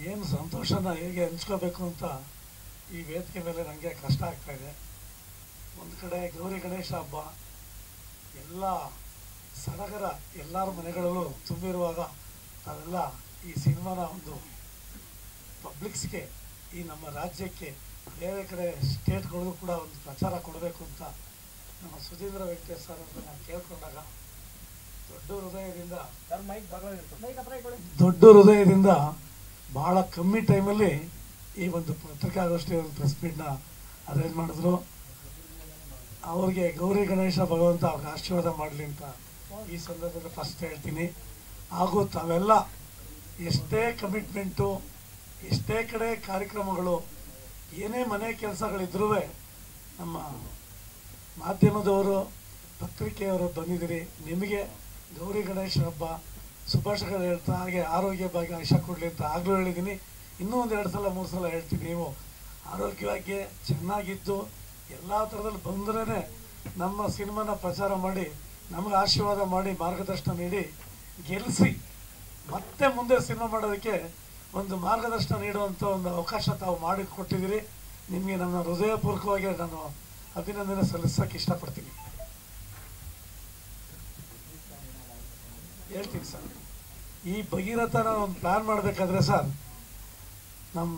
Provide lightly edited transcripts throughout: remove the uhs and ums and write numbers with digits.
ಏನು ಸಂತೋಷನ ಹೇಗೆ ಹಂಚ್ಕೋಬೇಕು ಅಂತ ಈ ವೇದಿಕೆ ಮೇಲೆ ನನಗೆ ಕಷ್ಟ ಆಗ್ತಾಯಿದೆ. ಒಂದು ಕಡೆ ಗೌರಿ ಗಣೇಶ ಹಬ್ಬ ಎಲ್ಲ ಸಡಗರ ಎಲ್ಲರ ಮನೆಗಳಲ್ಲೂ ತುಂಬಿರುವಾಗ ನಾವೆಲ್ಲ ಈ ಸಿನಿಮಾನ ಒಂದು ಪಬ್ಲಿಕ್ಸ್ಗೆ, ಈ ನಮ್ಮ ರಾಜ್ಯಕ್ಕೆ, ಬೇರೆ ಕಡೆ ಸ್ಟೇಟ್ಗಳಿಗೂ ಕೂಡ ಒಂದು ಪ್ರಚಾರ ಕೊಡಬೇಕು ಅಂತ ನಮ್ಮ ಸುಧೀಂದ್ರ ವೆಂಕಟೇಶ್ ಸರ್ ಅಂತ ನಾನು ಕೇಳ್ಕೊಂಡಾಗ ದೊಡ್ಡ ಹೃದಯದಿಂದ ಭಾಳ ಕಮ್ಮಿ ಟೈಮಲ್ಲಿ ಈ ಒಂದು ಪತ್ರಿಕಾಗೋಷ್ಠಿ ಒಂದು ಪ್ರೆಸ್ ಮೀಟ್ನ ಅರೇಂಜ್ ಮಾಡಿದ್ರು. ಅವ್ರಿಗೆ ಗೌರಿ ಗಣೇಶ ಭಗವಂತ ಅವ್ರಿಗೆ ಆಶೀರ್ವಾದ ಮಾಡಲಿ ಅಂತ ಈ ಸಂದರ್ಭದಲ್ಲಿ ಫಸ್ಟ್ ಹೇಳ್ತೀನಿ. ಹಾಗೂ ತಾವೆಲ್ಲ ಎಷ್ಟೇ ಕಮಿಟ್ಮೆಂಟು, ಎಷ್ಟೇ ಕಡೆ ಕಾರ್ಯಕ್ರಮಗಳು, ಏನೇ ಮನೆ ಕೆಲಸಗಳಿದ್ರೂ ನಮ್ಮ ಮಾಧ್ಯಮದವರು, ಪತ್ರಿಕೆಯವರು ಬಂದಿದ್ದೀರಿ. ನಿಮಗೆ ಗೌರಿ ಗಣೇಶ ಹಬ್ಬ ಶುಭಾಶಯಗಳು ಹೇಳ್ತಾ, ಹಾಗೆ ಆರೋಗ್ಯ ಭಾಗ್ಯ ಆಯುಷ್ಯ ಕೊಡಲಿ ಅಂತ ಆಗಲೂ ಹೇಳಿದ್ದೀನಿ. ಇನ್ನೂ ಒಂದು 2 ಸಲ 3 ಸಲ ಹೇಳ್ತೀನಿ. ನೀವು ಆರೋಗ್ಯವಾಗಿ ಚೆನ್ನಾಗಿದ್ದು ಎಲ್ಲ ಥರದಲ್ಲಿ ಬಂದ್ರೇ ನಮ್ಮ ಸಿನಿಮಾನ ಪ್ರಚಾರ ಮಾಡಿ, ನಮಗೆ ಆಶೀರ್ವಾದ ಮಾಡಿ, ಮಾರ್ಗದರ್ಶನ ನೀಡಿ ಗೆಲ್ಲಿಸಿ ಮತ್ತೆ ಮುಂದೆ ಸಿನಿಮಾ ಮಾಡೋದಕ್ಕೆ ಒಂದು ಮಾರ್ಗದರ್ಶನ ನೀಡುವಂಥ ಒಂದು ಅವಕಾಶ ತಾವು ಮಾಡಿ ಕೊಟ್ಟಿದ್ದೀರಿ. ನಿಮಗೆ ನನ್ನ ಹೃದಯಪೂರ್ವಕವಾಗಿ ನಾನು ಅಭಿನಂದನೆ ಸಲ್ಲಿಸೋಕ್ಕೆ ಇಷ್ಟಪಡ್ತೀನಿ. ಹೇಳ್ತೀನಿ ಸರ್, ಈ ಭಗೀರಥನ ಒಂದು ಪ್ಲ್ಯಾನ್ ಮಾಡಬೇಕಾದ್ರೆ ಸರ್, ನಮ್ಮ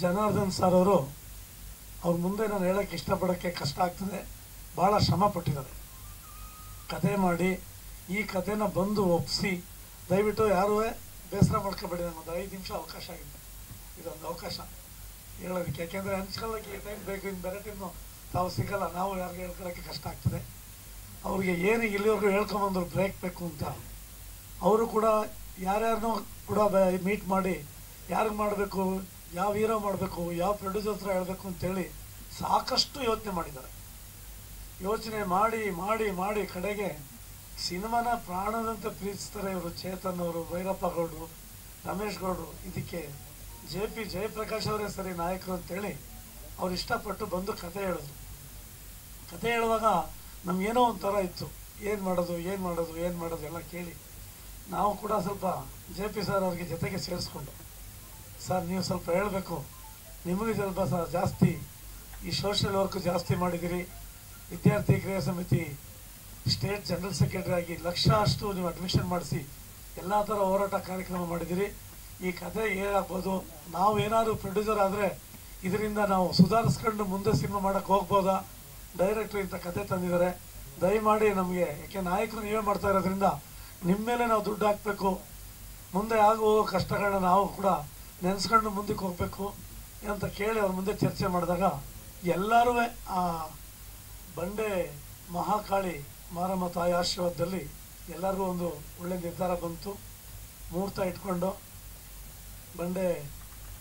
ಜನಾರ್ದನ್ ಸರ್ ಅವರು ಅವ್ರ ಮುಂದೆ ನಾನು ಹೇಳೋಕ್ಕೆ ಇಷ್ಟಪಡೋಕ್ಕೆ ಕಷ್ಟ ಆಗ್ತದೆ. ಭಾಳ ಶ್ರಮ ಪಟ್ಟಿದ್ದಾರೆ ಕತೆ ಮಾಡಿ. ಈ ಕಥೆನ ಬಂದು ಒಪ್ಪಿಸಿ, ದಯವಿಟ್ಟು ಯಾರೂ ಬೇಸರ ಮಾಡ್ಕೊಬೇಡಿ. ನನಗೊಂದು 5 ನಿಮಿಷ ಅವಕಾಶ ಆಗಿದೆ, ಇದೊಂದು ಅವಕಾಶ ಹೇಳೋದಕ್ಕೆ. ಯಾಕೆಂದರೆ ಹಂಚ್ಕೊಳ್ಳೋಕ್ಕೆ ಈ ಟೈಮ್ ಬೇಕು, ಇನ್ನು ಬೇರೆ ಟೈಮು ತಾವು ಸಿಗಲ್ಲ. ನಾವು ಯಾರಿಗೆ ಹೇಳ್ಕೊಳ್ಳೋಕ್ಕೆ ಕಷ್ಟ ಆಗ್ತದೆ. ಅವ್ರಿಗೆ ಏನು ಇಲ್ಲಿವರೆಗೂ ಹೇಳ್ಕೊಂಬಂದ್ರು ಬ್ರೇಕ್ ಬೇಕು ಅಂತ, ಅವರು ಕೂಡ ಯಾರ್ಯಾರನ್ನೂ ಕೂಡ ಮೀಟ್ ಮಾಡಿ ಯಾರಿಗೆ ಮಾಡಬೇಕು, ಯಾವ ಹೀರೋ ಮಾಡಬೇಕು, ಯಾವ ಪ್ರೊಡ್ಯೂಸರ್ ಹತ್ರ ಹೇಳಬೇಕು ಅಂತೇಳಿ ಸಾಕಷ್ಟು ಯೋಚನೆ ಮಾಡಿದ್ದಾರೆ. ಯೋಚನೆ ಮಾಡಿ ಮಾಡಿ ಮಾಡಿ ಕಡೆಗೆ ಸಿನಿಮಾನ ಪ್ರಾಣದಂತೆ ಪ್ರೀತಿಸ್ತಾರೆ ಇವರು. ಚೇತನ್ ಅವರು, ಭೈರಪ್ಪ ಗೌಡರು, ರಮೇಶ್ ಗೌಡರು, ಇದಕ್ಕೆ JP ಜಯಪ್ರಕಾಶ್ ಅವರೇ ಸರಿ ನಾಯಕರು ಅಂತೇಳಿ ಅವ್ರು ಇಷ್ಟಪಟ್ಟು ಬಂದು ಕತೆ ಹೇಳಿದ್ರು. ಕತೆ ಹೇಳುವಾಗ ನಮಗೇನೋ ಒಂಥರ ಇತ್ತು, ಏನು ಮಾಡೋದು ಎಲ್ಲ ಕೇಳಿ ನಾವು ಕೂಡ ಸ್ವಲ್ಪ JP ಸರ್ ಅವ್ರಿಗೆ ಜೊತೆಗೆ ಸೇರಿಸ್ಕೊಂಡು, ಸರ್ ನೀವು ಸ್ವಲ್ಪ ಹೇಳಬೇಕು, ನಿಮಗೆ ಸ್ವಲ್ಪ ಜಾಸ್ತಿ ಈ ಸೋಷಿಯಲ್ ವರ್ಕ್ ಜಾಸ್ತಿ ಮಾಡಿದ್ದೀರಿ. ವಿದ್ಯಾರ್ಥಿ ಕ್ರಿಯಾ ಸಮಿತಿ ಸ್ಟೇಟ್ ಜನರಲ್ ಸೆಕ್ರೆಟರಿ ಆಗಿ ಲಕ್ಷ ಅಷ್ಟು ನೀವು ಅಡ್ಮಿಷನ್ ಮಾಡಿಸಿ ಎಲ್ಲ ಥರ ಹೋರಾಟ ಕಾರ್ಯಕ್ರಮ ಮಾಡಿದ್ದೀರಿ. ಈ ಕತೆ ಏನಾಗ್ಬೋದು, ನಾವು ಏನಾದರೂ ಪ್ರೊಡ್ಯೂಸರ್ ಆದರೆ ಇದರಿಂದ ನಾವು ಸುಧಾರಿಸ್ಕೊಂಡು ಮುಂದೆ ಸಿನಿಮಾ ಮಾಡೋಕ್ಕೆ ಹೋಗ್ಬೋದಾ, ಡೈರೆಕ್ಟ್ರು ಇಂಥ ಕತೆ ತಂದಿದ್ದಾರೆ, ದಯಮಾಡಿ ನಮಗೆ, ಯಾಕೆ ನಾಯಕರು ನೀವೇ ಮಾಡ್ತಾ ಇರೋದ್ರಿಂದ ನಿಮ್ಮ ಮೇಲೆ ನಾವು ದುಡ್ಡು ಹಾಕಬೇಕು, ಮುಂದೆ ಆಗೋ ಕಷ್ಟಗಳನ್ನ ನಾವು ಕೂಡ ನೆನೆಸ್ಕೊಂಡು ಮುಂದಕ್ಕೆ ಹೋಗಬೇಕು ಅಂತ ಕೇಳಿ ಅವ್ರ ಮುಂದೆ ಚರ್ಚೆ ಮಾಡಿದಾಗ ಎಲ್ಲರೂ ಆ ಬಂಡೆ ಮಹಾಕಾಳಿ ಮಾರಮ್ಮ ತಾಯಿ ಆಶೀರ್ವಾದದಲ್ಲಿ ಎಲ್ಲರಿಗೂ ಒಂದು ಒಳ್ಳೆ ನಿರ್ಧಾರ ಬಂತು. ಮುಹೂರ್ತ ಇಟ್ಕೊಂಡು ಬಂಡೆ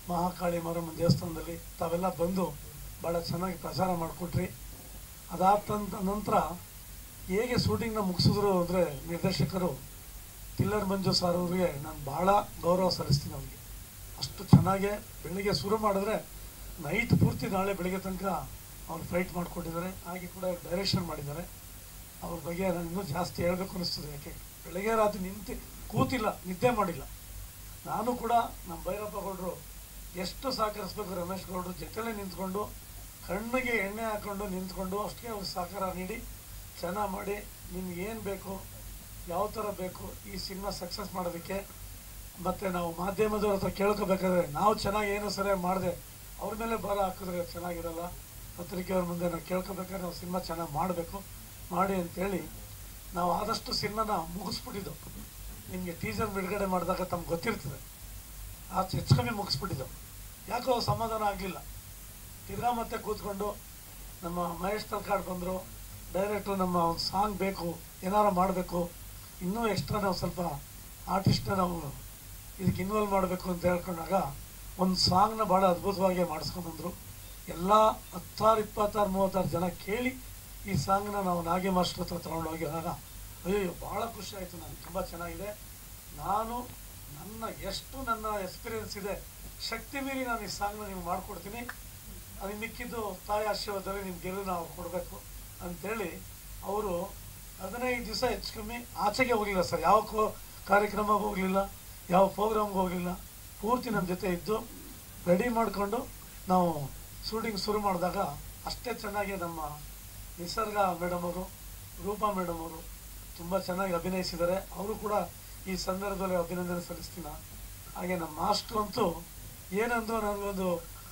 ಮಹಾಕಾಳಿ ಮಾರಮ್ಮ ದೇವಸ್ಥಾನದಲ್ಲಿ ತಾವೆಲ್ಲ ಬಂದು ಭಾಳ ಚೆನ್ನಾಗಿ ಪ್ರಚಾರ ಮಾಡಿಕೊಟ್ರಿ. ಅದಾದ ನಂತರ ಹೇಗೆ ಶೂಟಿಂಗ್ನ ಮುಗಿಸಿದ್ರು ಅಂದರೆ ನಿರ್ದೇಶಕರು ಟಿಲ್ಲರ್ ಮಂಜು ಸರ್ ಅವರಿಗೆ ನಾನು ಭಾಳ ಗೌರವ ಸಲ್ಲಿಸ್ತೀನಿ. ಅವ್ರಿಗೆ ಅಷ್ಟು ಚೆನ್ನಾಗೆ ಬೆಳಿಗ್ಗೆ ಶುರು ಮಾಡಿದ್ರೆ ನೈಟ್ ಪೂರ್ತಿ ನಾಳೆ ಬೆಳಿಗ್ಗೆ ತನಕ ಅವ್ರು ಫೈಟ್ ಮಾಡಿಕೊಟ್ಟಿದ್ದಾರೆ. ಹಾಗೆ ಕೂಡ ಡೈರೆಕ್ಷನ್ ಮಾಡಿದ್ದಾರೆ. ಅವ್ರ ಬಗ್ಗೆ ನಾನು ಇನ್ನೂ ಜಾಸ್ತಿ ಹೇಳಬೇಕು ಅನ್ನಿಸ್ತದೆ. ಯಾಕೆ ಬೆಳಗ್ಗೆ ರಾತ್ರಿ ಕೂತಿಲ್ಲ, ನಿದ್ದೆ ಮಾಡಿಲ್ಲ. ನಾನು ಕೂಡ ನಮ್ಮ ಭೈರಪ್ಪ ಗೌಡರು ಎಷ್ಟು ಸಹಕರಿಸ್ಬೇಕು, ರಮೇಶ್ ಗೌಡರು ಜೊತೆಲೇ ನಿಂತ್ಕೊಂಡು ಕಣ್ಣಿಗೆ ಎಣ್ಣೆ ಹಾಕ್ಕೊಂಡು ನಿಂತ್ಕೊಂಡು ಅಷ್ಟೇ ಅವ್ರಿಗೆ ಸಹಕಾರ ನೀಡಿ ಚೆನ್ನಾಗಿ ಮಾಡಿ, ನಿಮ್ಗೇನು ಬೇಕು, ಯಾವ ಥರ ಬೇಕು ಈ ಸಿನಿಮಾ ಸಕ್ಸಸ್ ಮಾಡೋದಕ್ಕೆ. ಮತ್ತು ನಾವು ಮಾಧ್ಯಮದವ್ರ ಹತ್ರ ಕೇಳ್ಕೋಬೇಕಾದ್ರೆ ನಾವು ಚೆನ್ನಾಗಿ ಏನು ಸರಿಯಾಗಿ ಮಾಡಿದೆ ಅವ್ರ ಮೇಲೆ ಭಾರ ಹಾಕಿದ್ರೆ ಚೆನ್ನಾಗಿರಲ್ಲ. ಪತ್ರಿಕೆಯವ್ರ ಮುಂದೆ ನಾವು ಕೇಳ್ಕೋಬೇಕಾದ್ರೆ ನಾವು ಸಿನಿಮಾ ಚೆನ್ನಾಗಿ ಮಾಡಬೇಕು ಮಾಡಿ ಅಂತೇಳಿ ನಾವು ಆದಷ್ಟು ಸಿನಿಮಾನ ಮುಗಿಸ್ಬಿಟ್ಟಿದ್ದು. ನಿಮಗೆ ಟೀಸರ್ ಬಿಡುಗಡೆ ಮಾಡಿದಾಗ ತಮ್ಗೆ ಗೊತ್ತಿರ್ತದೆ, ಹೆಚ್ಚು ಕಮ್ಮಿ ಮುಗಿಸ್ಬಿಟ್ಟಿದ್ದು. ಯಾಕೋ ಸಮಾಧಾನ ಆಗಲಿಲ್ಲ. ತಿರ್ಗಾ ಮತ್ತೆ ಕೂತ್ಕೊಂಡು ನಮ್ಮ ಮಹೇಶ್ ತಲ್ಕಾಡ್ ಬಂದರು, ಡೈರೆಕ್ಟ್ರು ನಮ್ಮ ಒಂದು ಸಾಂಗ್ ಬೇಕು, ಏನಾರು ಮಾಡಬೇಕು, ಇನ್ನೂ ಎಕ್ಸ್ಟ್ರಾ ನಾವು ಸ್ವಲ್ಪ ಆರ್ಟಿಸ್ಟ್ನ ನಾವು ಇದಕ್ಕೆ ಇನ್ವಾಲ್ವ್ ಮಾಡಬೇಕು ಅಂತ ಹೇಳ್ಕೊಂಡಾಗ ಒಂದು ಸಾಂಗ್ನ ಭಾಳ ಅದ್ಭುತವಾಗಿ ಮಾಡಿಸ್ಕೊಂಡ್ಬಂದರು. ಎಲ್ಲ 16, 26, 36 ಜನ ಕೇಳಿ ಈ ಸಾಂಗ್ನ ನಾವು ನಾಗಿ ಮಾಸ್ಟರ್ ಹತ್ರ ತೊಗೊಂಡು ಹೋಗಿದಾಗ ಅಯ್ಯೋ ಭಾಳ ಖುಷಿ ಆಯಿತು. ನನಗೆ ತುಂಬ ಚೆನ್ನಾಗಿದೆ. ನಾನು ನನ್ನ ಎಕ್ಸ್ಪೀರಿಯೆನ್ಸ್ ಇದೆ, ಶಕ್ತಿ ಮೀರಿ ನಾನು ಈ ಸಾಂಗ್ನ ನಿಮ್ಗೆ ಮಾಡಿಕೊಡ್ತೀನಿ, ಅದಕ್ಕೆ ಮಿಕ್ಕಿದ್ದು ತಾಯಿ ಆಶೀರ್ವಾದದಲ್ಲಿ ನಿಮ್ಗೆ ಗೆಲುವು ನಾವು ಕೊಡಬೇಕು ಅಂಥೇಳಿ ಅವರು 15 ದಿವಸ ಹೆಚ್ಚು ಕಮ್ಮಿ ಆಚೆಗೆ ಹೋಗಲಿಲ್ಲ ಸರ್. ಯಾವ ಕಾರ್ಯಕ್ರಮಕ್ಕೆ ಹೋಗಲಿಲ್ಲ, ಯಾವ ಪ್ರೋಗ್ರಾಮ್ಗೆ ಹೋಗಲಿಲ್ಲ. ಪೂರ್ತಿ ನಮ್ಮ ಜೊತೆ ಇದ್ದು ರೆಡಿ ಮಾಡಿಕೊಂಡು ನಾವು ಶೂಟಿಂಗ್ ಶುರು ಮಾಡಿದಾಗ ಅಷ್ಟೇ ಚೆನ್ನಾಗಿ ನಮ್ಮ ನಿಸರ್ಗ ಮೇಡಮ್ ಅವರು, ರೂಪಾ ಮೇಡಮ್ ಅವರು ತುಂಬ ಚೆನ್ನಾಗಿ ಅಭಿನಯಿಸಿದ್ದಾರೆ. ಅವರು ಕೂಡ ಈ ಸಂದರ್ಭದಲ್ಲಿ ಅಭಿನಂದನೆ ಸಲ್ಲಿಸ್ತೀನಿ. ಹಾಗೆ ನಮ್ಮ ಮಾಸ್ಟ್ರು ಅಂತೂ ಏನಂದು ನನಗೊಂದು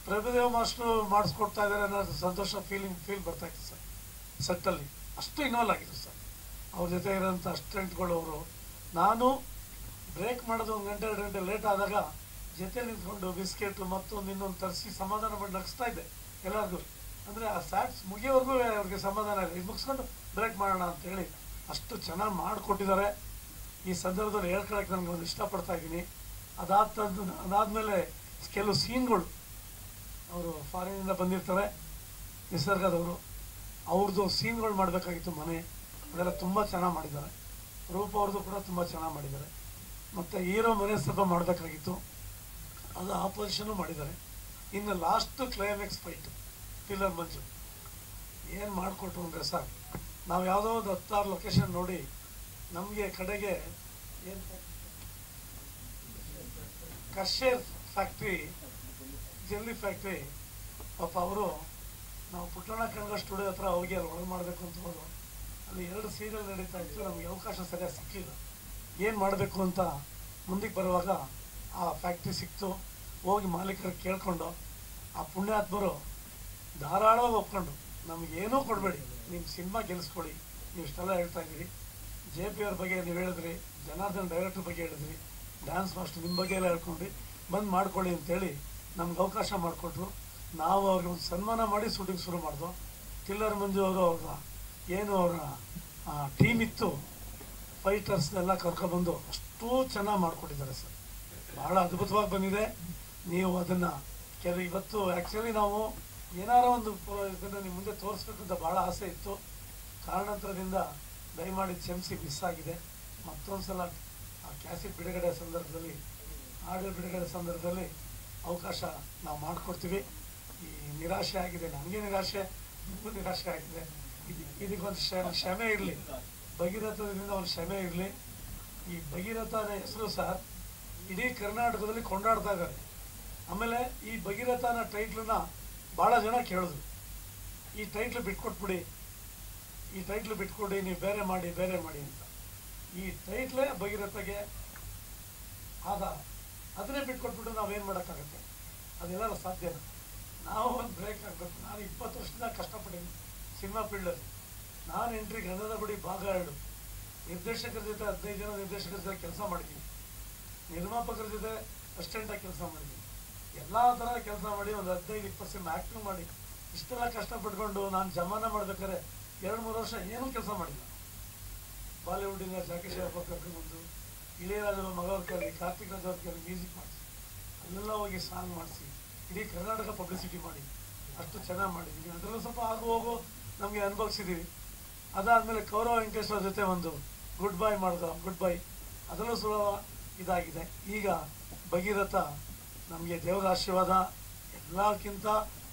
ಪ್ರಭುದೇವ ಮಾಸ್ಟ್ರು ಮಾಡಿಸ್ಕೊಡ್ತಾ ಇದ್ದಾರೆ ಅನ್ನೋ ಸಂತೋಷ ಫೀಲ್ ಬರ್ತಾ ಇತ್ತು ಸರ್. ಸೆಟ್ಟಲ್ಲಿ ಅಷ್ಟು ಇನ್ವಾಲ್ವ್ ಆಗಿತ್ತು ಸರ್. ಅವ್ರ ಜೊತೆ ಇರೋಂಥ ಅಸಿಸ್ಟೆಂಟ್ಗಳು ಅವರು. ನಾನು ಬ್ರೇಕ್ ಮಾಡೋದು 1 ಗಂಟೆ 2 ಗಂಟೆ ಲೇಟ್ ಆದಾಗ ಜೊತೆ ನಿಂತ್ಕೊಂಡು ಬಿಸ್ಕೆಟು ಮತ್ತೊಂದು ಇನ್ನೊಂದು ತರಿಸಿ ಸಮಾಧಾನ ಮಾಡಿ ನಗಿಸ್ತಾ ಇದ್ದೆ ಎಲ್ಲರಿಗೂ. ಅಂದರೆ ಆ ಸ್ಯಾಟ್ಸ್ ಮುಗಿಯೋವರೆಗೂ ಅವ್ರಿಗೆ ಸಮಾಧಾನ ಇಲ್ಲ, ಇದು ಮುಗಿಸ್ಕೊಂಡು ಬ್ರೇಕ್ ಮಾಡೋಣ ಅಂತೇಳಿ ಅಷ್ಟು ಚೆನ್ನಾಗಿ ಮಾಡಿಕೊಟ್ಟಿದ್ದಾರೆ. ಈ ಸಂದರ್ಭದಲ್ಲಿ ಹೇಳ್ಕೊಳಕ್ಕೆ ನನಗೆ ಒಂದು ಇಷ್ಟಪಡ್ತಾ ಇದ್ದೀನಿ. ಅದಾದಮೇಲೆ ಕೆಲವು ಸೀನ್ಗಳು ಅವರು ಫಾರಿನಿಂದ ಬಂದಿರ್ತಾರೆ ನಿಸರ್ಗದವರು, ಅವ್ರದ್ದು ಸೀನ್ಗಳು ಮಾಡಬೇಕಾಗಿತ್ತು ಮನೆ, ಅದೆಲ್ಲ ತುಂಬ ಚೆನ್ನಾಗಿ ಮಾಡಿದ್ದಾರೆ. ರೂಪ ಅವ್ರದ್ದು ಕೂಡ ತುಂಬ ಚೆನ್ನಾಗಿ ಮಾಡಿದ್ದಾರೆ. ಮತ್ತು ಹೀರೋ ಮನೆ ಸ್ವಲ್ಪ ಮಾಡಬೇಕಾಗಿತ್ತು, ಅದು ಆಪೋಸಿಷನ್ನು ಮಾಡಿದ್ದಾರೆ. ಇನ್ನು ಲಾಸ್ಟ್ ಕ್ಲೈಮ್ಯಾಕ್ಸ್ ಫೈಟು ಟಿಲ್ಲರ್ ಮಂಜು ಏನು ಮಾಡಿಕೊಟ್ರು ಅಂದರೆ ಸರ್, ನಾವು ಯಾವುದೋ ಒಂದು 10-6 ಲೊಕೇಶನ್ ನೋಡಿ ನಮಗೆ ಕಡೆಗೆ ಏನು ಕಶೇರ್ ಫ್ಯಾಕ್ಟ್ರಿ, ಜೆಲ್ಲಿ ಫ್ಯಾಕ್ಟ್ರಿ, ಪಾಪ ಅವರು ನಾವು ಪುಟ್ಟಣ್ಣ ಕನಗ ಸ್ಟುಡಿಯೋ ಹತ್ರ ಹೋಗಿ ಅಲ್ಲಿ ಒಳಗೆ ಮಾಡಬೇಕು ಅಂತ ಹೋದ್ರು. ಅಲ್ಲಿ 2 ಸೀರಿಯಲ್ ನಡೀತಾ ಇತ್ತು, ನಮಗೆ ಅವಕಾಶ ಸರಿಯಾಗಿ ಸಿಕ್ಕಲಿಲ್ಲ. ಏನು ಮಾಡಬೇಕು ಅಂತ ಮುಂದಕ್ಕೆ ಬರುವಾಗ ಆ ಫ್ಯಾಕ್ಟ್ರಿ ಸಿಕ್ತು. ಹೋಗಿ ಮಾಲೀಕರಿಗೆ ಕೇಳ್ಕೊಂಡು ಆ ಪುಣ್ಯಾತ್ಮರು ಧಾರಾಳವಾಗಿ ಒಪ್ಕೊಂಡು ನಮಗೇನೂ ಕೊಡಬೇಡಿ, ನಿಮ್ಮ ಸಿನಿಮಾ ಗೆಲ್ಲಿಸ್ಕೊಡಿ, ನೀವು ಇಷ್ಟೆಲ್ಲ ಹೇಳ್ತಾ ಇದ್ದೀರಿ, ಜೆ ಪಿ ಅವ್ರ ಬಗ್ಗೆ ನೀವು ಹೇಳಿದ್ರಿ, ಜನಾರ್ದನ್ ಡೈರೆಕ್ಟರ್ ಬಗ್ಗೆ ಹೇಳಿದ್ರಿ, ಡ್ಯಾನ್ಸ್ ಮಾಸ್ಟರ್ ನಿಮ್ಮ ಬಗ್ಗೆ ಎಲ್ಲ ಹೇಳ್ಕೊಂಡ್ರಿ, ಬಂದು ಮಾಡ್ಕೊಳ್ಳಿ ಅಂತೇಳಿ ನಮ್ಗೆ ಅವಕಾಶ ಮಾಡಿಕೊಟ್ರು. ನಾವು ಅವ್ರಿಗೆ ಒಂದು ಸನ್ಮಾನ ಮಾಡಿ ಶೂಟಿಂಗ್ ಶುರು ಮಾಡಿದ್ವು. ಟಿಲ್ಲರ್ ಮಂಜು ಅವರು ಅವರ ಟೀಮ್ ಇತ್ತು, ಫೈಟರ್ಸ್ನೆಲ್ಲ ಕರ್ಕೊಬಂದು ಅಷ್ಟೂ ಚೆನ್ನಾಗಿ ಮಾಡಿಕೊಟ್ಟಿದ್ದಾರೆ ಸರ್. ಭಾಳ ಅದ್ಭುತವಾಗಿ ಬಂದಿದೆ. ನೀವು ಅದನ್ನು ಇವತ್ತು ಆ್ಯಕ್ಚುಲಿ ನಾವು ಏನಾರೋ ಒಂದು ಇದನ್ನು ನಿಮ್ಮ ಮುಂದೆ ತೋರಿಸ್ಬೇಕಂತ ಭಾಳ ಆಸೆ ಇತ್ತು. ಕಾರಣಾಂತರದಿಂದ ದಯಮಾಡಿ ಕ್ಷಮಿಸಿ ಮಿಸ್ ಆಗಿದೆ. ಮತ್ತೊಂದು ಸಲ ಆ ಕ್ಯಾಸೆಟ್ ಬಿಡುಗಡೆ ಸಂದರ್ಭದಲ್ಲಿ, ಆಡಿಯೋ ಬಿಡುಗಡೆ ಸಂದರ್ಭದಲ್ಲಿ ಅವಕಾಶ ನಾವು ಮಾಡಿಕೊಡ್ತೀವಿ. ಈ ನಿರಾಶೆ ಆಗಿದೆ, ನನಗೆ ನಿರಾಶೆ, ನಿಮಗೂ ನಿರಾಶೆ ಆಗಿದೆ. ಇದಕ್ಕೊಂದು ಕ್ಷಮೆ ಇರಲಿ, ಭಗೀರಥದಿಂದ ಒಂದು ಕ್ಷಮೆ ಇರಲಿ. ಈ ಭಗೀರಥನ ಹೆಸರು ಸರ್ ಇಡೀ ಕರ್ನಾಟಕದಲ್ಲಿ ಕೊಂಡಾಡ್ತಾ ಇದ್ದಾರೆ. ಆಮೇಲೆ ಈ ಭಗೀರಥನ ಟೈಟ್ಲನ್ನ ಭಾಳ ಜನ ಕೇಳಿದ್ರು, ಈ ಟೈಟ್ಲು ಬಿಟ್ಕೊಟ್ಬಿಡಿ, ಈ ಟೈಟ್ಲು ಬಿಟ್ಕೊಡಿ, ನೀವು ಬೇರೆ ಮಾಡಿ ಅಂತ. ಈ ಟೈಟ್ಲೇ ಭಗೀರಥಗೆ ಆಧಾರ, ಅದನ್ನೇ ಬಿಟ್ಕೊಟ್ಬಿಟ್ಟು ನಾವೇನು ಮಾಡೋಕ್ಕಾಗತ್ತೆ? ಅದೆಲ್ಲ ಸಾಧ್ಯನಾ? ನಾವು ಒಂದು ಬ್ರೇಕ್ ಆಗಬೇಕು. ನಾನು 20 ವರ್ಷದಿಂದ ಕಷ್ಟಪಟ್ಟಿದ್ದೀನಿ ಸಿನಿಮಾ ಫೀಲ್ಡಲ್ಲಿ. ನಾನು ಎಂಟ್ರಿ ಗಂಧದ ಗುಡಿ ಭಾಗ 2 ನಿರ್ದೇಶಕರ ಜೊತೆ 15 ಜನ ನಿರ್ದೇಶಕರ ಜೊತೆ ಕೆಲಸ ಮಾಡಿದ್ದೀನಿ, ನಿರ್ಮಾಪಕರ ಜೊತೆ ಅಸಿಸ್ಟೆಂಟಾಗಿ ಕೆಲಸ ಮಾಡಿದ್ದೀನಿ, ಎಲ್ಲ ಥರ ಕೆಲಸ ಮಾಡಿ ಒಂದು 15-20 ಸಿನಿಮಾ ಆ್ಯಕ್ಟಿಂಗ್ ಮಾಡಿ ಇಷ್ಟೆಲ್ಲ ಕಷ್ಟಪಟ್ಕೊಂಡು ನಾನು ಜಮಾನ ಮಾಡ್ಬೇಕಾದ್ರೆ 2-3 ವರ್ಷ ಏನೂ ಕೆಲಸ ಮಾಡಿಲ್ಲ. ಬಾಲಿವುಡ್ಡಿಂದ ಜಾಕಿ ಶ್ರಾಫ್ ಕರ್ಕೊಂಡ್ಬಂದು ಇಳೆಯರಾಜ ಮಗವ್ರ ಕೈಲಿ, ಕಾರ್ತಿಕ್ ರಾಜ್ ಅವ್ರ ಕೈಲಿ ಮ್ಯೂಸಿಕ್ ಮಾಡಿಸಿ, ಅಲ್ಲೆಲ್ಲ ಹೋಗಿ ಸಾಂಗ್ ಮಾಡಿಸಿ ಇಡೀ ಕರ್ನಾಟಕ ಪಬ್ಲಿಸಿಟಿ ಮಾಡಿ ಅಷ್ಟು ಚೆನ್ನಾಗಿ ಮಾಡಿದ್ದೀವಿ. ಅದರಲ್ಲೂ ಸ್ವಲ್ಪ ಆಗು ಹೋಗು ನಮಗೆ ಅನುಭವಿಸಿದ್ದೀವಿ. ಅದಾದಮೇಲೆ ಕೌರವ ವೆಂಕಟೇಶ್ ಅವ್ರ ಜೊತೆ ಒಂದು ಗುಡ್ ಬೈ ಅದರಲ್ಲೂ ಸುಲಭ ಇದಾಗಿದೆ. ಈಗ ಭಗೀರಥ ನಮಗೆ ದೇವರ ಆಶೀರ್ವಾದ, ಎಲ್ಲಕ್ಕಿಂತ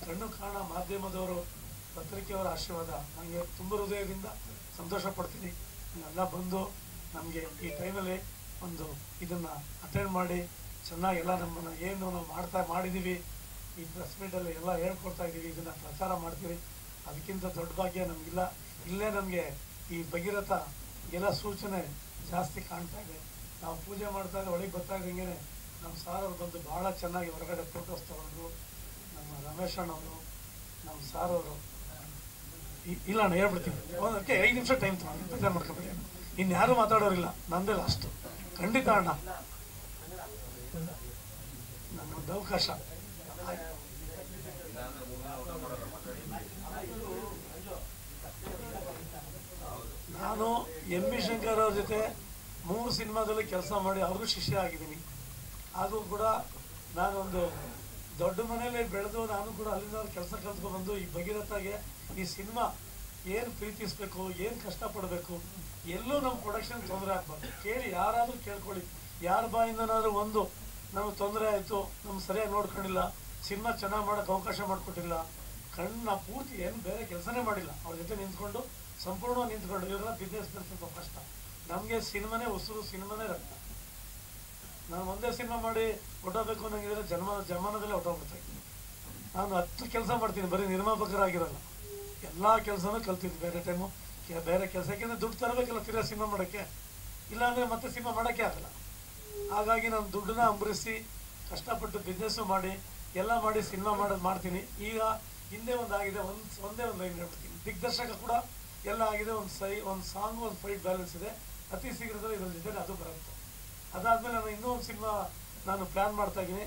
ಕಣ್ಣು ಕಾಣ ಮಾಧ್ಯಮದವರು, ಪತ್ರಿಕೆಯವರ ಆಶೀರ್ವಾದ. ನನಗೆ ತುಂಬ ಹೃದಯದಿಂದ ಸಂತೋಷ ಪಡ್ತೀನಿ. ನೀವೆಲ್ಲ ಬಂದು ನಮಗೆ ಈ ಟೈಮಲ್ಲಿ ಒಂದು ಇದನ್ನು ಅಟೆಂಡ್ ಮಾಡಿ ಚೆನ್ನಾಗಿ ಎಲ್ಲ ನಮ್ಮನ್ನು ಏನು ನಾವು ಮಾಡಿದ್ದೀವಿ, ಈ ಪ್ರೆಸ್ ಮೀಟಲ್ಲಿ ಎಲ್ಲ ಹೇಳ್ಕೊಡ್ತಾ ಇದ್ದೀವಿ, ಇದನ್ನು ಪ್ರಚಾರ ಮಾಡ್ತೀವಿ. ಅದಕ್ಕಿಂತ ದೊಡ್ಡ ಭಾಗ್ಯ ನಮಗಿಲ್ಲ. ಇಲ್ಲೇ ನಮಗೆ ಈ ಭಗೀರಥ ಎಲ್ಲ ಸೂಚನೆ ಜಾಸ್ತಿ ಕಾಣ್ತಾ ಇದೆ. ನಾವು ಪೂಜೆ ಮಾಡ್ತಾ ಇದ್ದರೆ ಒಳಗೆ ಬರ್ತಾ ಇದ್ದಂಗೆ ನಮ್ಮ ಸಾರವ್ರು ಬಂದು ಭಾಳ ಚೆನ್ನಾಗಿ ಹೊರಗಡೆ ಫೋಟೋಸ್ ತಗೊಂಡ್ರು. ನಮ್ಮ ರಮೇಶ್ ಅಣ್ಣವರು, ನಮ್ಮ ಸಾರವರು ಇಲ್ಲ ಅಣ್ಣ ಹೇಳ್ಬಿಡ್ತೀವಿ, ಅದಕ್ಕೆ 5 ನಿಮಿಷ ಟೈಮ್ ತಗೊಂಡು ಬೇಜಾರು ಮಾಡ್ಕೊಬೇಡಿ, ಇನ್ಯಾರು ಮಾತಾಡೋರಿಲ್ಲ, ನಂದೇ ಲಾಸ್ಟು ಖಂಡಿತ ಅಣ್ಣ, ನನ್ನೊಂದು ಅವಕಾಶ. ನಾನು ಎಂ ಬಿ ಶಂಕರ್ ಅವ್ರ ಜೊತೆ 3 ಸಿನಿಮಾದಲ್ಲಿ ಕೆಲಸ ಮಾಡಿ ಅವ್ರಿಗೂ ಶಿಷ್ಯ ಆಗಿದ್ದೀನಿ. ಹಾಗೂ ಕೂಡ ನಾನೊಂದು ದೊಡ್ಡ ಮನೆಯಲ್ಲಿ ಬೆಳೆದು ನಾನು ಕೂಡ ಅಲ್ಲಿಂದ ಕೆಲಸ ಕಲ್ತ್ಕೊಂಡ್ಬಂದು ಈ ಭಗೀರಥಗೆ ಈ ಸಿನಿಮಾ ಏನು ಪ್ರೀತಿಸಬೇಕು, ಏನು ಕಷ್ಟಪಡಬೇಕು, ಎಲ್ಲೂ ನಮ್ಮ ಪ್ರೊಡಕ್ಷನ್ ತೊಂದರೆ ಆಗ್ಬಾರ್ದು. ಕೇಳಿ ಯಾರಾದರೂ ಕೇಳ್ಕೊಳ್ಳಿ, ಯಾರ ಬಾಯಿಂದನಾದರೂ ಒಂದು ನಮಗೆ ತೊಂದರೆ ಆಯಿತು, ನಮ್ಗೆ ಸರಿಯಾಗಿ ನೋಡ್ಕೊಂಡಿಲ್ಲ, ಸಿನಿಮಾ ಚೆನ್ನಾಗಿ ಮಾಡೋಕ್ಕೆ ಅವಕಾಶ ಮಾಡಿಕೊಟ್ಟಿಲ್ಲ, ಕಣ್ಣು ಪೂರ್ತಿ ಏನು ಬೇರೆ ಕೆಲಸನೇ ಮಾಡಿಲ್ಲ, ಅವ್ರ ಜೊತೆ ನಿಂತ್ಕೊಂಡು ಸಂಪೂರ್ಣವಾಗಿ ನಿಂತ್ಕೊಂಡು ಇವರೆಲ್ಲ ಬಿಸ್ನೆಸ್ ಸ್ವಲ್ಪ ಕಷ್ಟ. ನಮಗೆ ಸಿನಿಮಾನೇ ಉಸಿರು, ಸಿನಿಮಾನೇ ರಕ್ತ. ನಾನು ಒಂದೇ ಸಿನಿಮಾ ಮಾಡಿ ಹೊಟ್ಟೋಗ್ಬೇಕು ಅನ್ನಂಗಿದ್ರೆ ಜಮಾನದಲ್ಲೇ ಹೊಟ್ಟೋಗ್ಬಿಡ್ತಾ ಇದ್ದೀನಿ. ನಾನು 10 ಕೆಲಸ ಮಾಡ್ತೀನಿ, ಬರೀ ನಿರ್ಮಾಪಕರಾಗಿರಲ್ಲ, ಎಲ್ಲ ಕೆಲಸನೂ ಕಲ್ತಿದ್ದೀನಿ. ಬೇರೆ ಟೈಮು ಬೇರೆ ಕೆಲಸ, ಯಾಕೆಂದರೆ ದುಡ್ಡು ತರಬೇಕಲ್ಲ ತಿರ್ಗಾ ಸಿನಿಮಾ ಮಾಡೋಕ್ಕೆ, ಇಲ್ಲಾಂದರೆ ಮತ್ತೆ ಸಿನಿಮಾ ಮಾಡೋಕ್ಕೆ ಆಗಲ್ಲ. ಹಾಗಾಗಿ ನಾನು ದುಡ್ಡನ್ನ ಅಂಬರಿಸಿ ಕಷ್ಟಪಟ್ಟು ಬಿಸ್ನೆಸ್ಸು ಮಾಡಿ ಎಲ್ಲ ಮಾಡಿ ಸಿನಿಮಾ ಮಾಡ್ತೀನಿ. ಈಗ ಹಿಂದೆ ಒಂದಾಗಿದೆ, ಒಂದೇ ಒಂದು ಲೈನ್ ಹೇಳ್ಬಿಡ್ತೀನಿ. ದಿಗ್ದರ್ಶಕ ಕೂಡ ಎಲ್ಲ ಆಗಿದೆ, ಒಂದು ಸಾಂಗು, ಒಂದು ಫೈಟ್ ಬ್ಯಾಲೆನ್ಸ್ ಇದೆ. ಅತಿ ಶೀಘ್ರದಲ್ಲಿ ಇದ್ರ ಜೊತೆ ಅದು ಬರುತ್ತೆ. ಅದಾದಮೇಲೆ ನಾನು ಇನ್ನೂ ಒಂದು ಸಿನಿಮಾ ನಾನು ಪ್ಲ್ಯಾನ್ ಮಾಡ್ತಾಯಿದ್ದೀನಿ.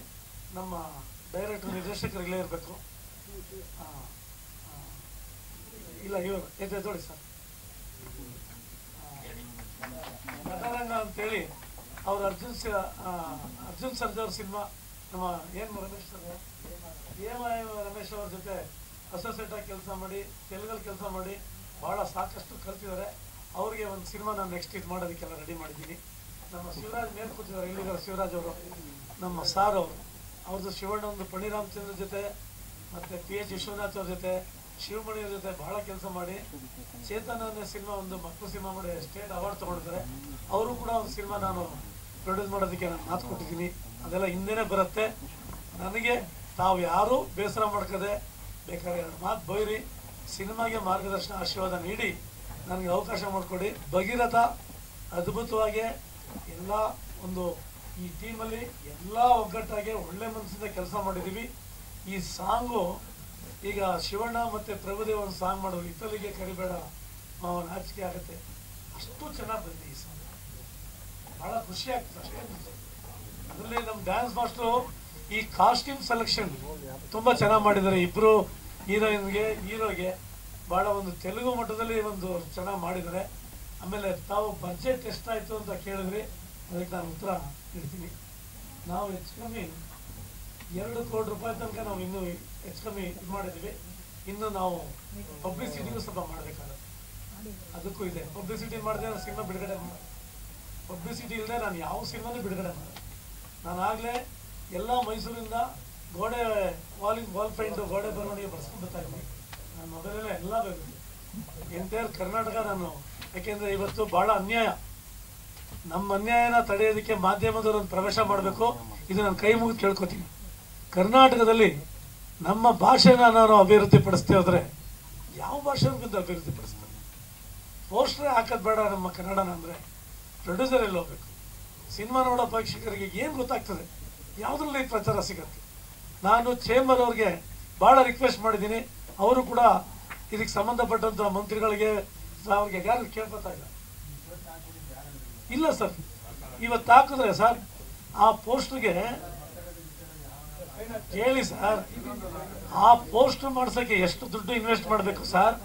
ನಮ್ಮ ಡೈರೆಕ್ಟರ್ ನಿರ್ದೇಶಕರು ಇಲ್ಲೇ ಇರಬೇಕು. ಇಲ್ಲ ಇವರು ಎದ್ದೋಳಿ ಸರ್, ನಟರಂಗ ಅಂತೇಳಿ ಅವ್ರು ಅರ್ಜುನ್ ಸರ್ಜಾ ಅವ್ರ ಸಿನಿಮಾ, ನಮ್ಮ ಏನು ರಮೇಶ್ ಸರ್ ರಮೇಶ್ ಅವ್ರ ಜೊತೆ ಅಸೋಸಿಯೇಟ್ ಆಗಿ ಕೆಲಸ ಮಾಡಿ, ತೆಲುಗಲ್ಲಿ ಕೆಲಸ ಮಾಡಿ ಭಾಳ ಸಾಕಷ್ಟು ಕಲ್ತಿದ್ದಾರೆ. ಅವ್ರಿಗೆ ಒಂದು ಸಿನಿಮಾ ನಾನು ನೆಕ್ಸ್ಟ್ ಇದು ಮಾಡೋದಕ್ಕೆಲ್ಲ ರೆಡಿ ಮಾಡಿದ್ದೀನಿ. ನಮ್ಮ ಶಿವರಾಜ್ ಮೇಲೆ ಕೂತಿದ್ದಾರೆ, ಇಲ್ಲಿದ್ದಾರೆ ಶಿವರಾಜ್ ಅವರು, ನಮ್ಮ ಸಾರ್ ಅವರು, ಅವ್ರದ್ದು ಶಿವಣ್ಣ ಒಂದು ಪಣಿರಾಮಚಂದ್ರ ಜೊತೆ ಮತ್ತು PH ವಿಶ್ವನಾಥ್ ಅವ್ರ ಜೊತೆ, ಶಿವಮಣಿಯವ್ರ ಜೊತೆ ಭಾಳ ಕೆಲಸ ಮಾಡಿ ಚೇತನ ಸಿನಿಮಾ, ಒಂದು ಮಕ್ಕಳು ಸಿನಿಮಾ ಮಾಡಿ ಸ್ಟೇಟ್ ಅವಾರ್ಡ್ ತೊಗೊಂಡಿದ್ದಾರೆ. ಅವರು ಕೂಡ ಒಂದು ಸಿನಿಮಾ ನಾನು ಪ್ರೊಡ್ಯೂಸ್ ಮಾಡೋದಕ್ಕೆ ನಾನು ಮಾತು ಕೊಟ್ಟಿದ್ದೀನಿ. ಅದೆಲ್ಲ ಹಿಂದೆನೇ ಬರುತ್ತೆ. ನನಗೆ ತಾವು ಯಾರೂ ಬೇಸರ ಮಾಡ್ಕದೆ ಬೇಕಾದ್ರೆ 2 ಮಾತು ಬೈರಿ, ಸಿನಿಮಾಗೆ ಮಾರ್ಗದರ್ಶನ ಆಶೀರ್ವಾದ ನೀಡಿ ನನಗೆ ಅವಕಾಶ ಮಾಡಿಕೊಡಿ. ಭಗೀರಥ ಅದ್ಭುತವಾಗಿ ಎಲ್ಲ ಒಂದು ಈ ಟೀಮಲ್ಲಿ ಎಲ್ಲ ಒಗ್ಗಟ್ಟಾಗಿ ಒಳ್ಳೆ ಮನಸ್ಸಿಂದ ಕೆಲಸ ಮಾಡಿದ್ದೀವಿ. ಈ ಸಾಂಗು ಈಗ ಶಿವಣ್ಣ ಮತ್ತು ಪ್ರಭುದೇವ್ ಒಂದು ಸಾಂಗ್ ಮಾಡೋದು, ಇತಲಿಗೆ ಕರಿಬೇಡ ನಾಚಿಕೆ ಆಗುತ್ತೆ, ಅಷ್ಟು ಚೆನ್ನಾಗಿ ಬಂದಿದೆ ಈ ಸಾಂಗ್. ಭಾಳ ಖುಷಿ ಆಗ್ತದೆ ಅಷ್ಟೇ. ಅದರಲ್ಲಿ ನಮ್ಮ ಡ್ಯಾನ್ಸ್ ಮಾಸ್ಟ್ರು ಈ ಕಾಸ್ಟ್ಯೂಮ್ ಸೆಲೆಕ್ಷನ್ ತುಂಬ ಚೆನ್ನಾಗಿ ಮಾಡಿದ್ದಾರೆ. ಇಬ್ಬರು ಹೀರೋಗೆ ಭಾಳ ಒಂದು ತೆಲುಗು ಮಟ್ಟದಲ್ಲಿ ಒಂದು ಚೆನ್ನಾಗಿ ಮಾಡಿದ್ದಾರೆ. ಆಮೇಲೆ ತಾವು ಬಜೆಟ್ ಎಷ್ಟಾಯಿತು ಅಂತ ಕೇಳಿದ್ರಿ, ಅದಕ್ಕೆ ನಾನು ಉತ್ತರ ಹೇಳ್ತೀನಿ. ನಾವು ಹೆಚ್ಚು ಕಮ್ಮಿ 2 ಕೋಟಿ ರೂಪಾಯಿ ತನಕ ನಾವು ಇನ್ನೂ ಹೆಚ್ಚು ಕಮ್ಮಿ ಇದು ಮಾಡಿದ್ದೀವಿ. ಇನ್ನು ನಾವು ಪಬ್ಲಿಸಿಟಿಗೂ ಸ್ವಲ್ಪ ಮಾಡಬೇಕಾಗುತ್ತೆ, ಅದಕ್ಕೂ ಇದೆ. ಪಬ್ಲಿಸಿಟಿ ಮಾಡಿದೆ ನಾನು ಸಿನಿಮಾ ಬಿಡುಗಡೆ ಮಾಡಿ, ಪಬ್ಲಿಸಿಟಿ ಇಲ್ಲದೆ ನಾನು ಯಾವ ಸಿನಿಮಾನೂ ಬಿಡುಗಡೆ ಮಾಡಿದೆ. ನಾನು ಆಗಲೇ ಎಲ್ಲ ಮೈಸೂರಿಂದ ಗೋಡೆ ವಾಲ್ ಪೇಂಟು ಗೋಡೆ ಬರವಣಿಗೆ ಬರ್ಸ್ಕೊಂಡು ಬರ್ತಾ ಇದ್ದೀನಿ. ನನ್ನ ಮೊಬೈಲೆಲ್ಲ ಎಲ್ಲ ಬೇಕು ಎಂಟೈರ್ ಕರ್ನಾಟಕ ನಾನು, ಯಾಕೆಂದರೆ ಇವತ್ತು ಭಾಳ ಅನ್ಯಾಯ. ನಮ್ಮ ಅನ್ಯಾಯನ ತಡೆಯೋದಕ್ಕೆ ಮಾಧ್ಯಮದವರು ಒಂದು ಪ್ರವೇಶ ಮಾಡಬೇಕು. ಇದು ನಾನು ಕೈ ಮುಗಿದು ಕೇಳ್ಕೊತೀನಿ. ಕರ್ನಾಟಕದಲ್ಲಿ ನಮ್ಮ ಭಾಷೆನ ನಾನು ಅಭಿವೃದ್ಧಿ ಪಡಿಸ್ತೇ ಹೋದರೆ ಯಾವ ಭಾಷೆನೂ ಬಂದು ಅಭಿವೃದ್ಧಿ ಪಡಿಸ್ತಾರೆ. ಪೋಸ್ಟ್ರೇ ಹಾಕೋದು ಬೇಡ ನಮ್ಮ ಕನ್ನಡನ ಅಂದರೆ ಪ್ರೊಡ್ಯೂಸರ್ ಎಲ್ಲಿ ಹೋಗ್ಬೇಕು? ಸಿನಿಮಾ ನೋಡೋ ಪ್ರೇಕ್ಷಕರಿಗೆ ಏನು ಗೊತ್ತಾಗ್ತದೆ? ಯಾವುದ್ರಲ್ಲಿ ಪ್ರಚಾರ ಸಿಗುತ್ತೆ? ನಾನು ಚೇಂಬರ್ ಅವ್ರಿಗೆ ಭಾಳ ರಿಕ್ವೆಸ್ಟ್ ಮಾಡಿದ್ದೀನಿ. ಅವರು ಕೂಡ ಇದಕ್ಕೆ ಸಂಬಂಧಪಟ್ಟಂಥ ಮಂತ್ರಿಗಳಿಗೆ ಅವ್ರಿಗೆ ಯಾರು ಕೇಳ್ಕೊತಾ ಇಲ್ಲ ಸರ್. ಇವತ್ತು ಹಾಕಿದ್ರೆ ಸರ್ ಆ ಪೋಸ್ಟ್ಗೆ ಹೇಳಿ ಸರ್, ಆ ಪೋಸ್ಟ್ ಮಾಡ್ಸೋಕ್ಕೆ ಎಷ್ಟು ದುಡ್ಡು ಇನ್ವೆಸ್ಟ್ ಮಾಡಬೇಕು ಸರ್?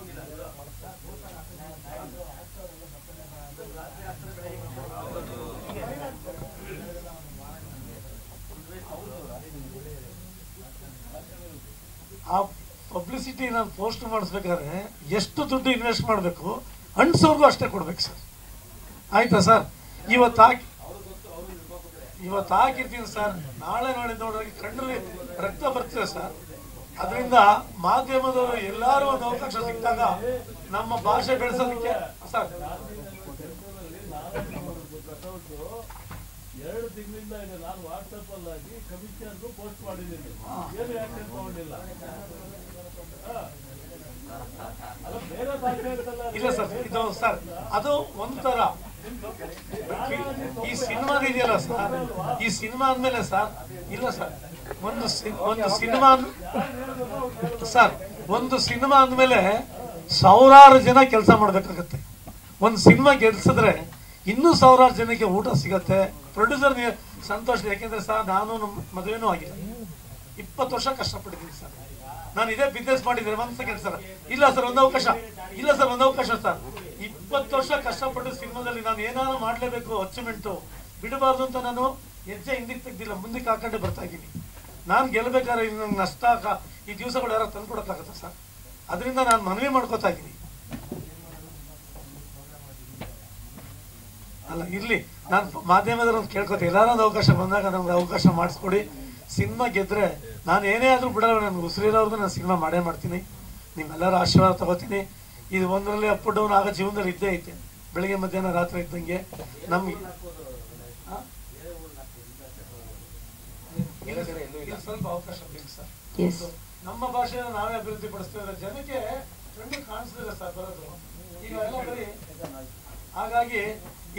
ಆ ಪಬ್ಲಿಸಿಟಿ ನಾನು ಪೋಸ್ಟ್ ಮಾಡಿಸ್ಬೇಕಾದ್ರೆ ಎಷ್ಟು ದುಡ್ಡು ಇನ್ವೆಸ್ಟ್ ಮಾಡಬೇಕು, ಅಂಟ್ಸೋರ್ಗೂ ಅಷ್ಟೇ ಕೊಡ್ಬೇಕು ಸರ್. ಆಯ್ತಾ ಸರ್? ಇವತ್ತು ಹಾಕಿರ್ತೀನಿ ಸರ್, ನಾಳೆ ನೋಡಿದ್ರೆ ಕಣ್ಣಲ್ಲಿ ರಕ್ತ ಬರ್ತದೆ ಸರ್. ಅದರಿಂದ ಮಾಧ್ಯಮದವರು ಎಲ್ಲರೂ ಒಂದು ಅವಕಾಶ ಸಿಕ್ಕಾಗ ನಮ್ಮ ಭಾಷೆ ಬೆಳೆಸೋದಕ್ಕೆ ಸರ್ 2 ತಿಂಗಳಿಂದ ಇದೆ. ನಾನು ವಾಟ್ಸಪ್ ಅಲ್ಲಿ ಕಮಿಷನರ್ಗೂ ಪೋಸ್ಟ್ ಮಾಡಿದ್ದೀನಿ, ಏನು ಯಾಕೆ ತಗೊಂಡಿಲ್ಲ? ಬೇರೆ ಭಾಷೆ ಇಲ್ಲ ಸರ್, ಇದು ಸರ್ ಅದು ಒಂಥರ ಈ ಸಿನಿಮಾ ಇದೆಯಲ್ಲ ಸರ್, ಈ ಸಿನಿಮಾ ಅಂದಮೇಲೆ ಸರ್, ಇಲ್ಲ ಸರ್, ಒಂದು ಸಿನಿಮಾ ಅಂದಮೇಲೆ ಸಾವಿರಾರು ಜನ ಕೆಲಸ ಮಾಡಬೇಕಾಗತ್ತೆ. ಒಂದು ಸಿನಿಮಾ ಗೆಲ್ಸಿದ್ರೆ ಇನ್ನೂ ಸಾವಿರಾರು ಜನಕ್ಕೆ ಊಟ ಸಿಗತ್ತೆ. ಪ್ರೊಡ್ಯೂಸರ್ ಸಂತೋಷ. ಯಾಕೆಂದ್ರೆ ಸರ್ ನಾನು ನಮ್ಮ ಮದುವೆನೂ ಆಗಿಲ್ಲ, 20 ವರ್ಷ ಕಷ್ಟಪಟ್ಟಿದ್ದೀನಿ ಸರ್. ನಾನು ಇದೇ ಬಿಸ್ನೆಸ್ ಮಾಡಿದ್ರೆ ಒಂದು ಸೆಕೆಂಡ್ ಸರ್, ಇಲ್ಲ ಸರ್ ಒಂದು ಅವಕಾಶ, ಇಲ್ಲ ಸರ್ ಒಂದು ಅವಕಾಶ ಸರ್. 20 ವರ್ಷ ಕಷ್ಟಪಟ್ಟು ಸಿನಿಮಾದಲ್ಲಿ ನಾನು ಏನಾದ್ರು ಮಾಡಲೇಬೇಕು, ಅಚೀವ್ಮೆಂಟು ಬಿಡಬಾರ್ದು ಅಂತ ನಾನು ಹೆಜ್ಜೆ ಹಿಂದಕ್ಕೆ ತೆಗ್ದಿಲ್ಲ, ಮುಂದಕ್ಕೆ ಹಾಕೊಂಡೆ ಬರ್ತಾ ಇದ್ದೀನಿ. ನಾನು ಗೆಲ್ಲಬೇಕಾದ್ರೆ ನಂಗೆ ನಷ್ಟ ಈ ದಿವಸಗಳು ಯಾರು ತಂದ್ಕೊಡಕ್ಕಾಗತ್ತ ಸರ್? ಅದರಿಂದ ನಾನು ಮನವಿ ಮಾಡ್ಕೋತಾ ಇದ್ದೀನಿ. ಅಲ್ಲ ಇರಲಿ, ನಾನು ಮಾಧ್ಯಮದವ್ರನ್ನ ಕೇಳ್ಕೊತೀನಿ, ಎಲ್ಲಾರು ಒಂದು ಅವಕಾಶ ಬಂದಾಗ ನಮ್ಗೆ ಅವಕಾಶ ಮಾಡಿಸ್ಕೊಡಿ. ಸಿನಿಮಾ ಗೆದ್ದರೆ ನಾನು ಏನೇ ಆದರೂ ಬಿಡಲ್ಲ, ನನಗೆ ಉಸಿರಿರೋರ್ಗು ನಾನು ಸಿನಿಮಾ ಮಾಡೇ ಮಾಡ್ತೀನಿ. ನಿಮ್ಮೆಲ್ಲರ ಆಶೀರ್ವಾದ ತಗೋತೀನಿ. ಇದು ಒಂದರಲ್ಲಿ ಅಪ್ ಡೌನ್ ಆಗೋ ಜೀವನದಲ್ಲಿ ಇದ್ದೇ ಐತೆ, ಬೆಳಿಗ್ಗೆ ಮಧ್ಯಾಹ್ನ ರಾತ್ರಿ ಇದ್ದಂಗೆ. ನಮ್ಗೆ ಇಲ್ಲಿ ಸ್ವಲ್ಪ ಅವಕಾಶ ಬೇಕು ಸರ್. Yes. ನಮ್ಮ ಭಾಷೆನ ನಾವೇ ಅಭಿವೃದ್ಧಿ ಪಡಿಸ್ತೀವಿ, ಜನಕ್ಕೆ ಕಣ್ಣು ಕಾಣಿಸ್ತಿಲ್ಲ ಸರ್ ಬರೋದು ಈಗ ಎಲ್ಲ ಬರೀ. ಹಾಗಾಗಿ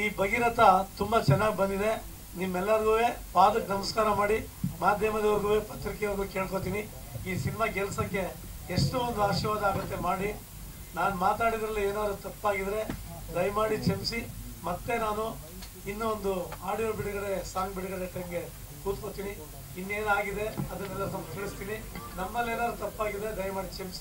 ಈ ಭಗೀರಥ ತುಂಬಾ ಚೆನ್ನಾಗಿ ಬಂದಿದೆ. ನಿಮ್ಮೆಲ್ಲರಿಗೂ ಪಾದಕ್ಕೆ ನಮಸ್ಕಾರ ಮಾಡಿ, ಮಾಧ್ಯಮದವ್ರಿಗೂ ಪತ್ರಿಕೆಯವ್ರಿಗೂ ಕೇಳ್ಕೊತೀನಿ, ಈ ಸಿನಿಮಾ ಗೆಲ್ಸಕ್ಕೆ ಎಷ್ಟು ಒಂದು ಆಶೀರ್ವಾದ ಆಗುತ್ತೆ ಮಾಡಿ. ನಾನು ಮಾತಾಡಿದ್ರಲ್ಲಿ ಏನಾದ್ರು ತಪ್ಪಾಗಿದ್ರೆ ದಯಮಾಡಿ ಕ್ಷಮಿಸಿ. ಮತ್ತೆ ನಾನು ಇನ್ನೂ ಒಂದು ಆಡಿಯೋ ಬಿಡುಗಡೆ, ಸಾಂಗ್ ಬಿಡುಗಡೆ ಟೈಮ್ಗೆ ಕೂತ್ಕೋತೀನಿ. ಇನ್ನೇನಾಗಿದೆ ಅದನ್ನೆಲ್ಲ ಸ್ವಲ್ಪ ತಿಳಿಸ್ತೀನಿ. ನಮ್ಮಲ್ಲಿ ಏನಾದ್ರು ತಪ್ಪಾಗಿದೆ ದಯಮಾಡಿ ಕ್ಷಮಿಸಿ.